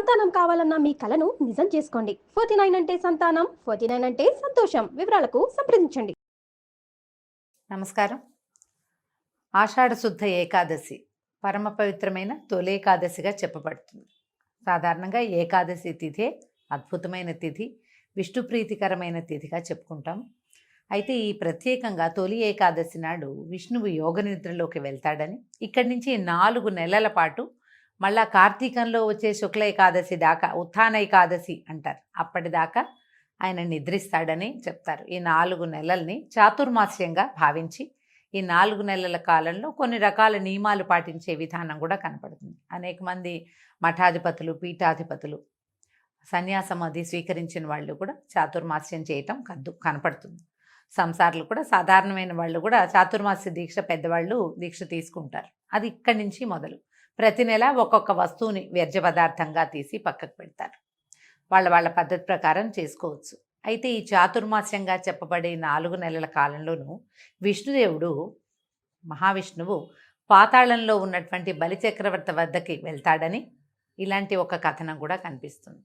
సంతానం కావాలన్న మీ కలను నిజం చేసుకోండి. 49 అంటే సంతానం, 49 అంటే సంతోషం. వివరాలకు సంప్రదించండి. నమస్కారం. ఆషాఢ శుద్ధ ఏకాదశి పరమ పవిత్రమైన తొలి ఏకాదశిగా చెప్పబడుతుంది. సాధారణంగా ఏకాదశి తిథే అద్భుతమైన తిథి, విష్ణుప్రీతికరమైన తిథిగా చెప్పుకుంటాం. అయితే ఈ ప్రత్యేకంగా తొలి ఏకాదశి నాడు విష్ణువు యోగ నిద్రలోకి వెళ్తాడని, ఇక్కడి నుంచి 4 నెలల పాటు మళ్ళా కార్తీకంలో వచ్చే శుక్ల ఏకాదశి దాకా ఉత్థాన ఏకాదశి అంటారు, అప్పటిదాకా ఆయన నిద్రిస్తాడని చెప్తారు. ఈ 4 నెలల్ని చాతుర్మాస్యంగా భావించి ఈ 4 నెలల కాలంలో కొన్ని రకాల నియమాలు పాటించే విధానం కూడా కనపడుతుంది. అనేక మంది మఠాధిపతులు, పీఠాధిపతులు, సన్యాసం అది స్వీకరించిన వాళ్ళు కూడా చాతుర్మాస్యం చేయటం కనపడుతుంది. సంసారులు కూడా, సాధారణమైన వాళ్ళు కూడా చాతుర్మాస్య దీక్ష, పెద్దవాళ్ళు దీక్ష తీసుకుంటారు. అది ఇక్కడి నుంచి మొదలు ప్రతి నెల ఒక్కొక్క వస్తువుని వ్యర్థ పదార్థంగా తీసి పక్కకు పెడతారు. వాళ్ళ పద్ధతి ప్రకారం చేసుకోవచ్చు. అయితే ఈ చాతుర్మాస్యంగా చెప్పబడే 4 నెలల కాలంలోనూ విష్ణుదేవుడు, మహావిష్ణువు పాతాళంలో ఉన్నటువంటి బలిచక్రవర్తి వద్దకి వెళ్తాడని ఇలాంటి ఒక కథనం కూడా కనిపిస్తుంది.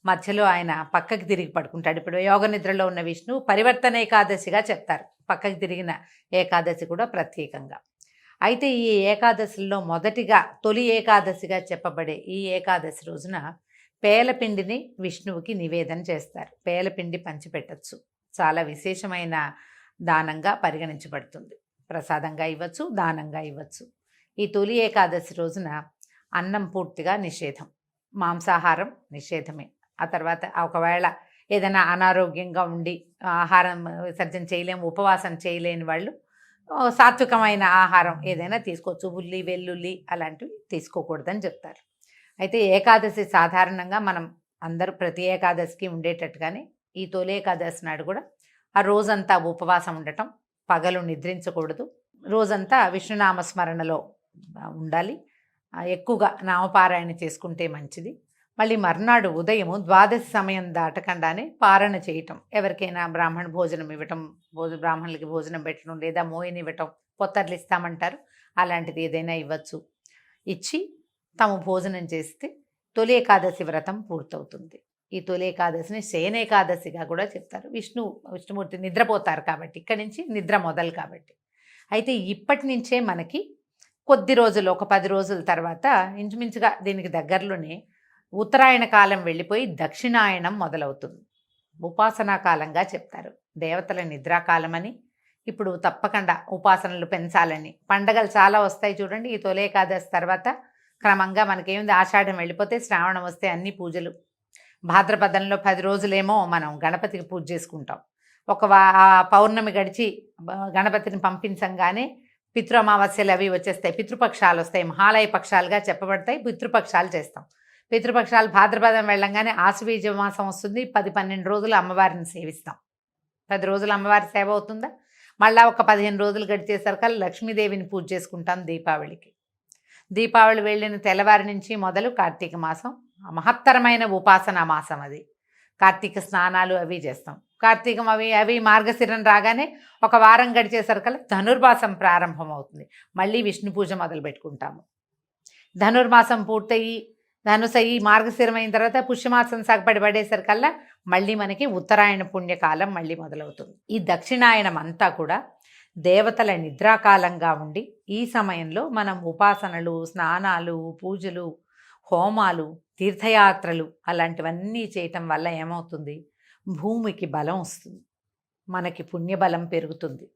మధ్యలో ఆయన పక్కకి తిరిగి పడుకుంటాడు. ఇప్పుడు యోగ నిద్రలో ఉన్న విష్ణువు పరివర్తన ఏకాదశిగా చెప్తారు. పక్కకి తిరిగిన ఏకాదశి కూడా ప్రత్యేకంగా. అయితే ఈ ఏకాదశిలో మొదటిగా తొలి ఏకాదశిగా చెప్పబడే ఈ ఏకాదశి రోజున పేలపిండిని విష్ణువుకి నివేదన చేస్తారు. పేలపిండి పంచిపెట్టచ్చు. చాలా విశేషమైన దానంగా పరిగణించబడుతుంది. ప్రసాదంగా ఇవ్వచ్చు, దానంగా ఇవ్వచ్చు. ఈ తొలి ఏకాదశి రోజున అన్నం పూర్తిగా నిషేధం, మాంసాహారం నిషేధమే. ఆ తర్వాత ఒకవేళ ఏదైనా అనారోగ్యంగా ఉండి ఆహారం విసర్జన చేయలేము, ఉపవాసం చేయలేని వాళ్ళు సాత్వికమైన ఆహారం ఏదైనా తీసుకోవచ్చు. ఉల్లి, వెల్లుల్లి అలాంటివి తీసుకోకూడదని చెప్తారు. అయితే ఏకాదశి సాధారణంగా మనం అందరూ ప్రతి ఏకాదశికి ఉండేటట్టుగానే ఈ తొలి ఏకాదశి నాడు కూడా ఆ రోజంతా ఉపవాసం ఉండటం, పగలు నిద్రించకూడదు, రోజంతా విష్ణునామస్మరణలో ఉండాలి. ఎక్కువగా నామపారాయణ చేసుకుంటే మంచిది. మళ్ళీ మర్నాడు ఉదయం ద్వాదశి సమయం దాటకుండానే పారణ చేయటం, ఎవరికైనా బ్రాహ్మణ భోజనం ఇవ్వటం, బ్రాహ్మణులకి భోజనం పెట్టడం, లేదా మోయిని ఇవ్వటం, పొత్తర్లు ఇస్తామంటారు, అలాంటిది ఏదైనా ఇవ్వచ్చు. ఇచ్చి తాము భోజనం చేస్తే తొలి ఏకాదశి వ్రతం పూర్తవుతుంది. ఈ తొలి ఏకాదశిని శయనేకాదశిగా కూడా చెప్తారు. విష్ణుమూర్తి నిద్రపోతారు కాబట్టి, ఇక్కడి నుంచి నిద్ర మొదలు కాబట్టి. అయితే ఇప్పటి నుంచే మనకి కొద్ది రోజులు, ఒక 10 రోజుల తర్వాత ఇంచుమించుగా దీనికి దగ్గరలోనే ఉత్తరాయణ కాలం వెళ్ళిపోయి దక్షిణాయనం మొదలవుతుంది. ఉపాసనా కాలంగా చెప్తారు. దేవతల నిద్రాకాలమని, ఇప్పుడు తప్పకుండా ఉపాసనలు పెంచాలని, పండగలు చాలా వస్తాయి చూడండి. ఈ తొలి ఏకాదశి తర్వాత క్రమంగా మనకేముంది, ఆషాఢం వెళ్ళిపోతే శ్రావణం వస్తే అన్ని పూజలు. భాద్రపదంలో 10 రోజులేమో మనం గణపతికి పూజ చేసుకుంటాం. పౌర్ణమి గడిచి గణపతిని పంపించంగానే పితృ అమావాస్యలు అవి వచ్చేస్తాయి, పితృపక్షాలు వస్తాయి, మహాలయ పక్షాలుగా చెప్పబడతాయి. పితృపక్షాలు చేస్తాం. పితృపక్షాలు భాద్రపదం వెళ్ళంగానే ఆశ్వీజ మాసం వస్తుంది. 10-12 రోజులు అమ్మవారిని సేవిస్తాం. 10 రోజులు అమ్మవారి సేవ అవుతుందా, మళ్ళీ ఒక 15 రోజులు గడిచేసరికి లక్ష్మీదేవిని పూజ చేసుకుంటాం దీపావళికి. దీపావళి వెళ్ళిన తెల్లవారి నుంచి మొదలు కార్తీక మాసం మహత్తరమైన ఉపాసనా మాసం. అది కార్తీక స్నానాలు అవి చేస్తాం. కార్తీకం అవి మార్గశిరం రాగానే ఒక వారం గడిచేసరికి ధనుర్మాసం ప్రారంభం అవుతుంది. మళ్ళీ విష్ణు పూజ మొదలు పెట్టుకుంటాము. ధనుర్మాసం పూర్తయి ధనుసయి మార్గశిరం అయిన తర్వాత పుష్యమాసం సగపడి పడేసరికల్లా మళ్ళీ మనకి ఉత్తరాయణ పుణ్యకాలం మళ్ళీ మొదలవుతుంది. ఈ దక్షిణాయనం అంతా కూడా దేవతల నిద్రాకాలంగా ఉండి, ఈ సమయంలో మనం ఉపాసనలు, స్నానాలు, పూజలు, హోమాలు, తీర్థయాత్రలు అలాంటివన్నీ చేయటం వల్ల ఏమవుతుంది, భూమికి బలం వస్తుంది, మనకి పుణ్యబలం పెరుగుతుంది,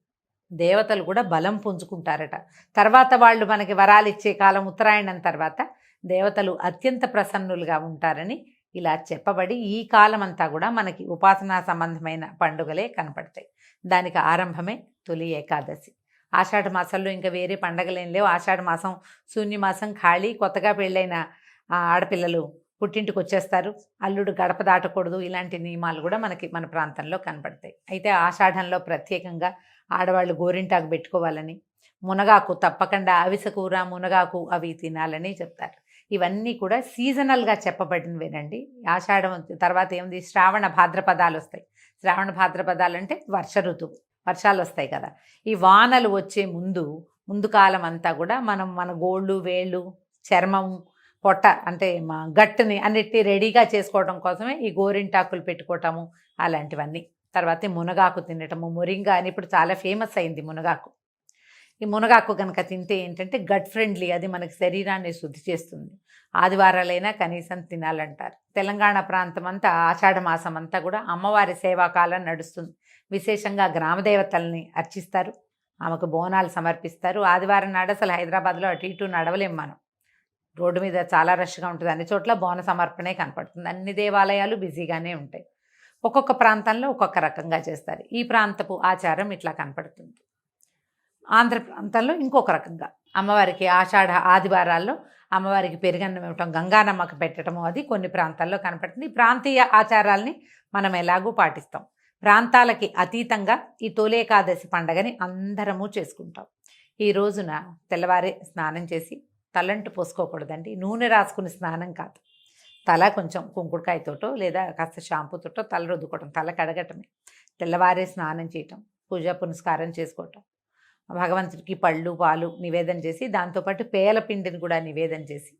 దేవతలు కూడా బలం పుంజుకుంటారట. తర్వాత వాళ్ళు మనకి వరాలు ఇచ్చే కాలం ఉత్తరాయణం తర్వాత దేవతలు అత్యంత ప్రసన్నులుగా ఉంటారని ఇలా చెప్పబడి ఈ కాలం అంతా కూడా మనకి ఉపాసనా సంబంధమైన పండుగలే కనపడతాయి. దానికి ఆరంభమే తొలి ఏకాదశి. ఆషాఢ మాసంలో ఇంకా వేరే పండగలేం లేవు. ఆషాఢ మాసం శూన్యమాసం, ఖాళీ. కొత్తగా పెళ్ళైన ఆడపిల్లలు పుట్టింటికి వచ్చేస్తారు, అల్లుడు గడప దాటకూడదు, ఇలాంటి నియమాలు కూడా మన ప్రాంతంలో కనపడతాయి. అయితే ఆషాఢంలో ప్రత్యేకంగా ఆడవాళ్ళు గోరింటాకు పెట్టుకోవాలని, మునగాకు తప్పకుండా, అవిసె కూర, మునగాకు అవి తినాలని చెప్తారు. ఇవన్నీ కూడా సీజనల్గా చెప్పబడినవేనండి. ఆషాఢం తర్వాత ఏముంది, శ్రావణ భాద్రపదాలు వస్తాయి. శ్రావణ భాద్రపదాలు అంటే వర్ష ఋతువు, వర్షాలు వస్తాయి కదా. ఈ వానలు వచ్చే ముందు కాలం అంతా కూడా మనం మన గోళ్ళు, వేళ్ళు, చర్మం, పొట్ట అంటే మా గట్టుని అన్నిటినీ రెడీగా చేసుకోవడం కోసమే ఈ గోరింటాకులు పెట్టుకోవటము అలాంటివన్నీ. తర్వాత ఈ మునగాకు తినటము, మొరింగా అని ఇప్పుడు చాలా ఫేమస్ అయింది మునగాకు. ఈ మునగాకు కనుక తింటే ఏంటంటే గట్ ఫ్రెండ్లీ, అది మనకి శరీరాన్ని శుద్ధి చేస్తుంది. ఆదివారాలైనా కనీసం తినాలంటారు. తెలంగాణ ప్రాంతం అంతా ఆషాఢ మాసం అంతా కూడా అమ్మవారి సేవాకాలం నడుస్తుంది. విశేషంగా గ్రామదేవతల్ని అర్చిస్తారు, ఆమెకు బోనాలు సమర్పిస్తారు. ఆదివారం నాడు అసలు హైదరాబాద్లో అటు ఇటు నడవలేం మనం, రోడ్డు మీద చాలా రష్గా ఉంటుంది. అన్ని చోట్ల బోన సమర్పణే కనపడుతుంది. అన్ని దేవాలయాలు బిజీగానే ఉంటాయి. ఒక్కొక్క ప్రాంతంలో ఒక్కొక్క రకంగా చేస్తారు. ఈ ప్రాంతపు ఆచారం ఇట్లా కనపడుతుంది. ఆంధ్ర ప్రాంతంలో ఇంకొక రకంగా అమ్మవారికి ఆషాఢ ఆదివారాల్లో అమ్మవారికి పెరుగన్నం ఇవ్వటం, గంగానమ్మకు పెట్టడము, అది కొన్ని ప్రాంతాల్లో కనపడుతుంది. ఈ ప్రాంతీయ ఆచారాల్ని మనం ఎలాగూ పాటిస్తాం. ప్రాంతాలకి అతీతంగా ఈ తొలి ఏకాదశి పండగని అందరము చేసుకుంటాం. ఈ రోజున తెల్లవారే స్నానం చేసి తలంటు పోసుకోకూడదండి. నూనె రాసుకుని స్నానం కాదు, తల కొంచెం కుంకుడుకాయతోటో లేదా కాస్త షాంపూతోటో తల రుద్దుకోవటం, తల కడగటమే. తెల్లవారే స్నానం చేయటం, పూజా పునస్కారం చేసుకోవటం, భగవంతుడికి పళ్ళు పాలు నివేదన చేసి దాంతోపాటు పేల పిండిని కూడా నివేదన చేసి,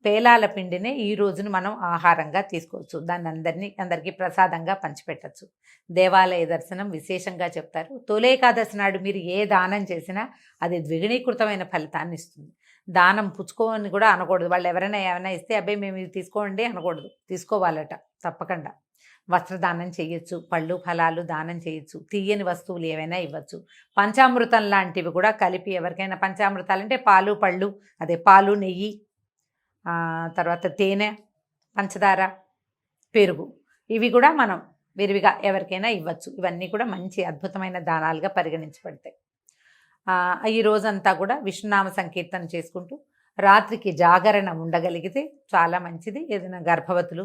పేలాల పిండినే ఈ రోజున మనం ఆహారంగా తీసుకోవచ్చు. దాన్ని అందరికీ ప్రసాదంగా పంచిపెట్టచ్చు. దేవాలయ దర్శనం విశేషంగా చెప్తారు. తొలి ఏకాదశి నాడు మీరు ఏ దానం చేసినా అది ద్విగుణీకృతమైన ఫలితాన్ని ఇస్తుంది. దానం పుచ్చుకోని కూడా అనకూడదు. వాళ్ళు ఎవరైనా ఏమైనా ఇస్తే అబ్బాయి మేము ఇది తీసుకోండి అనకూడదు, తీసుకోవాలట తప్పకుండా. వస్త్రదానం చేయొచ్చు, పళ్ళు ఫలాలు దానం చేయొచ్చు, తీయని వస్తువులు ఏవైనా ఇవ్వచ్చు. పంచామృతం లాంటివి కూడా కలిపి ఎవరికైనా, పంచామృతాలు అంటే పాలు పళ్ళు, అదే పాలు నెయ్యి, తర్వాత తేనె, పంచదార, పెరుగు, ఇవి కూడా మనం విరివిగా ఎవరికైనా ఇవ్వచ్చు. ఇవన్నీ కూడా మంచి అద్భుతమైన దానాలుగా పరిగణించబడతాయి. ఈ రోజంతా కూడా విష్ణునామ సంకీర్తన చేసుకుంటూ రాత్రికి జాగరణ ఉండగలిగితే చాలా మంచిది. ఏదైనా గర్భవతులు,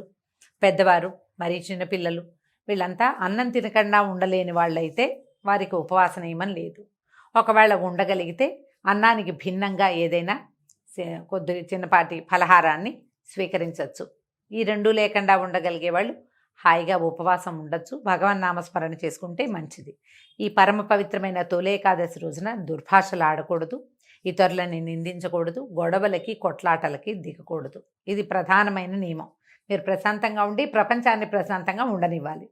పెద్దవారు, మరి చిన్నపిల్లలు వీళ్ళంతా అన్నం తినకుండా ఉండలేని వాళ్ళైతే వారికి ఉపవాస నియమం లేదు. ఒకవేళ ఉండగలిగితే అన్నానికి భిన్నంగా ఏదైనా కొద్ది చిన్నపాటి ఫలహారాన్ని స్వీకరించవచ్చు. ఈ రెండూ లేకుండా ఉండగలిగే వాళ్ళు హాయిగా ఉపవాసం ఉండొచ్చు. భగవన్ నామస్మరణ చేసుకుంటే మంచిది. ఈ పరమ పవిత్రమైన తొలి ఏకాదశి రోజున దుర్భాషలు ఆడకూడదు, ఇతరులని నిందించకూడదు, గొడవలకి కొట్లాటలకి దిగకూడదు. ఇది ప్రధానమైన నియమం. మీరు ప్రశాంతంగా ఉండి ప్రపంచాన్ని ప్రశాంతంగా ఉండనివ్వాలి.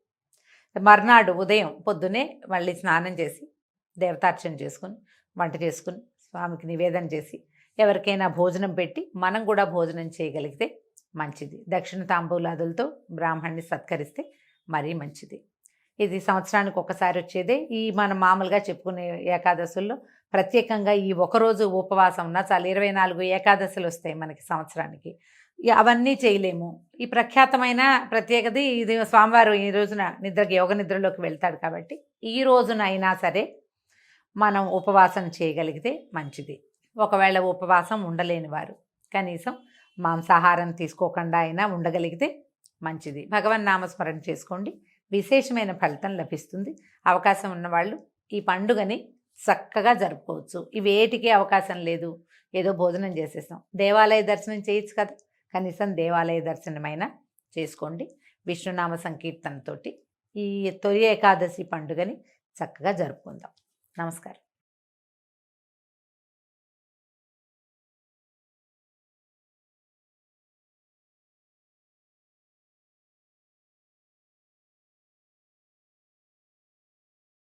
మర్నాడు ఉదయం పొద్దునే మళ్ళీ స్నానం చేసి దేవతార్చన చేసుకుని వంట చేసుకుని స్వామికి నివేదన చేసి ఎవరికైనా భోజనం పెట్టి మనం కూడా భోజనం చేయగలిగితే మంచిది. దక్షిణ తాంబూలాదులతో బ్రాహ్మణ్ణి సత్కరిస్తే మరీ మంచిది. ఇది సంవత్సరానికి ఒకసారి వచ్చేదే. ఈ మనం మామూలుగా చెప్పుకునే ఏకాదశుల్లో ప్రత్యేకంగా ఈ ఒకరోజు ఉపవాసం ఉన్నా చాలు, 24 ఏకాదశులు వస్తాయి మనకి సంవత్సరానికి. అవన్నీ చేయలేము. ఈ ప్రఖ్యాతమైన ప్రత్యేకత ఇది, స్వామివారు ఈ రోజున యోగ నిద్రలోకి వెళ్తాడు కాబట్టి ఈ రోజున అయినా సరే మనం ఉపవాసం చేయగలిగితే మంచిది. ఒకవేళ ఉపవాసం ఉండలేని వారు కనీసం మాంసాహారం తీసుకోకుండా అయినా ఉండగలిగితే మంచిది. భగవన్ నామస్మరణ చేసుకోండి, విశేషమైన ఫలితం లభిస్తుంది. అవకాశం ఉన్నవాళ్ళు ఈ పండుగని చక్కగా జరుపుకోవచ్చు. ఇవేటికి అవకాశం లేదు, ఏదో భోజనం చేసేస్తాం, దేవాలయ దర్శనం చేయొచ్చు కదా, కనీసం దేవాలయ దర్శనమైనా చేసుకోండి. విష్ణునామ సంకీర్తనతోటి ఈ తొలి ఏకాదశి పండుగని చక్కగా జరుపుకుందాం. నమస్కారం.